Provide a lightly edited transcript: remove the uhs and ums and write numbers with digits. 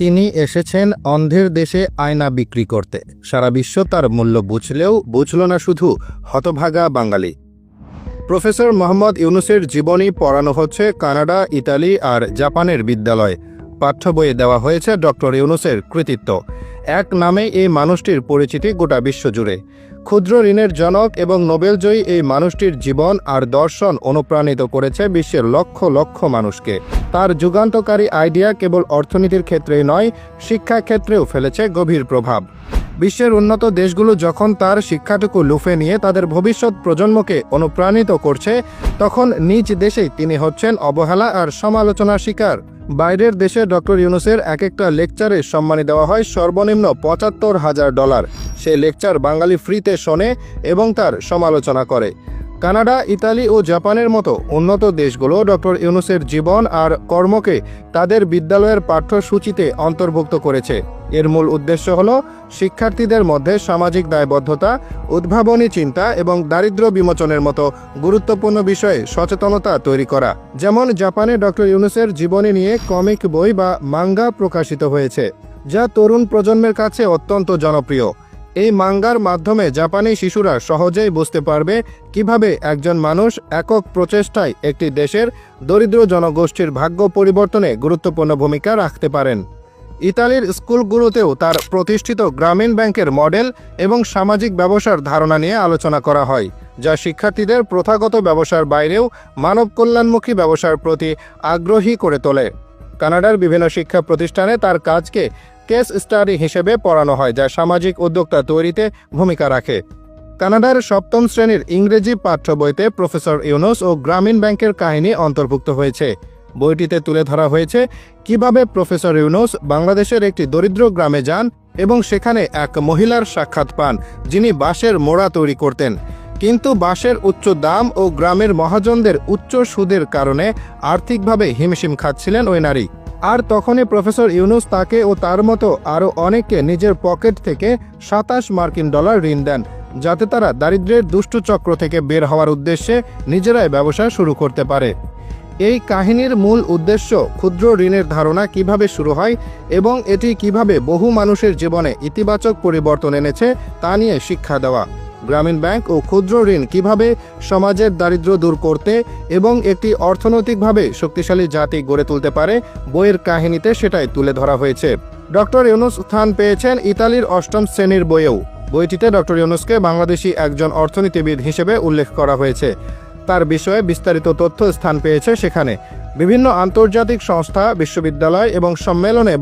তিনি এসেছেন অন্ধের দেশে আয়না বিক্রি করতে। সারা বিশ্ব তার মূল্য বুঝলেও বুঝল না শুধু হতভাগা বাঙালি। প্রফেসর মোহাম্মদ ইউনূসের জীবনী পড়ানো হচ্ছে কানাডা, ইতালি আর জাপানের বিদ্যালয়ে। পাঠ্য বইয়ে দেওয়া হয়েছে ডক্টর ইউনূসের কৃতিত্ব। এক নামে এই মানুষটির পরিচিতি গোটা বিশ্বজুড়ে। ক্ষুদ্র ঋণের জনক এবং নোবেলজয়ী এই মানুষটির জীবন আর দর্শন অনুপ্রাণিত করেছে বিশ্বের লক্ষ লক্ষ মানুষকে। তার যুগান্তকারী আইডিয়া কেবল অর্থনীতির ক্ষেত্রেই নয়, শিক্ষা ক্ষেত্রেও ফেলেছে গভীর প্রভাব। বিশ্বের উন্নত দেশগুলো যখন তার শিক্ষাটুকু লুফে নিয়ে তাদের ভবিষ্যৎ প্রজন্মকে অনুপ্রাণিত করছে, তখন নিজ দেশেই তিনি হচ্ছেন অবহেলা আর সমালোচনার শিকার। বাইরের দেশে ডক্টর ইউনূসের এক একটা লেকচারে সম্মানী দেওয়া হয় সর্বনিম্ন $৭৫,০০০। সে লেকচার বাঙালি ফ্রিতে শোনে এবং তার সমালোচনা করে। কানাডা, ইতালি ও জাপানের মতো উন্নত দেশগুলো ডক্টর ইউনূসের জীবন আর কর্মকে তাদের বিদ্যালয়ের পাঠ্যসূচিতে অন্তর্ভুক্ত করেছে। এর মূল উদ্দেশ্য হল শিক্ষার্থীদের মধ্যে সামাজিক দায়বদ্ধতা, উদ্ভাবনী চিন্তা এবং দারিদ্র্য বিমোচনের মতো গুরুত্বপূর্ণ বিষয়ে সচেতনতা তৈরি করা। যেমন জাপানে ডক্টর ইউনূসের জীবনী নিয়ে কমিক বই বা মাঙ্গা প্রকাশিত হয়েছে, যা তরুণ প্রজন্মের কাছে অত্যন্ত জনপ্রিয়। এই মাঙ্গার মাধ্যমে জাপানি শিশুরা সহজেই বুঝতে পারবে কিভাবে একজন মানুষ একক প্রচেষ্টায় একটি দেশের দরিদ্র জনগোষ্ঠীর ভাগ্য পরিবর্তনে গুরুত্বপূর্ণ ভূমিকা রাখতে পারেন। ইতালির স্কুলগুলোতেও তার প্রতিষ্ঠিত গ্রামীণ ব্যাংকের মডেল এবং সামাজিক ব্যবসার ধারণা নিয়ে আলোচনা করা হয়, যা শিক্ষার্থীদের প্রথাগত ব্যবসার বাইরেও মানব কল্যাণমুখী ব্যবসার প্রতি আগ্রহী করে তোলে। কানাডার বিভিন্ন শিক্ষা প্রতিষ্ঠানে তার কাজকে কেস স্টাডি হিসেবে পড়ানো হয়, যা সামাজিক উদ্যোক্তা তৈরিতে ভূমিকা রাখে। কানাডার ৭ম শ্রেণীর ইংরেজি পাঠ্য বইতে প্রফেসর ইউনূস ও গ্রামীণ ব্যাংকের কাহিনী অন্তর্ভুক্ত হয়েছে। বইটিতে তুলে ধরা হয়েছে কিভাবে প্রফেসর ইউনূস বাংলাদেশের একটি দরিদ্র গ্রামে যান এবং সেখানে এক মহিলার সাক্ষাৎ পান, যিনি বাঁশের মোড়া তৈরি করতেন। কিন্তু বাঁশের উচ্চ দাম ও গ্রামের মহাজনদের উচ্চ সুদের কারণে আর্থিকভাবে হিমশিম খাচ্ছিলেন ওই নারী। আর তখনই প্রফেসর ইউনূস তাকে ও তার মতো আরও অনেককে নিজের পকেট থেকে $২৭ ঋণ দেন, যাতে তারা দারিদ্র্যের দুষ্টু চক্র থেকে বের হওয়ার উদ্দেশ্যে নিজেরাই ব্যবসা শুরু করতে পারে। এই কাহিনীর মূল উদ্দেশ্য ক্ষুদ্র ঋণের ধারণা কিভাবে শুরু হয় এবং এটি কিভাবে বহু মানুষের জীবনে ইতিবাচক পরিবর্তন এনেছে তা নিয়ে শিক্ষা দেওয়া। গ্রামীণ ব্যাংক ও ক্ষুদ্র ঋণ কিভাবে সমাজের দারিদ্র্য দূর করতে এবং একটি অর্থনৈতিকভাবে শক্তিশালী জাতি গড়ে তুলতে পারে, বইয়ের কাহিনীতে সেটাই তুলে ধরা হয়েছে। ডক্টর ইউনূস স্থান পেয়েছেন ইতালির ৮ম শ্রেণীর বইয়েও। বইটিতে ডক্টর ইউনূসকে বাংলাদেশি একজন অর্থনীতিবিদ হিসেবে উল্লেখ করা হয়েছে। তার বিষয়ে বিস্তারিত তথ্য স্থান পেয়েছে সেখানে। বিভিন্ন আন্তর্জাতিক সংস্থা, বিশ্ববিদ্যালয় এবং সম্মেলনে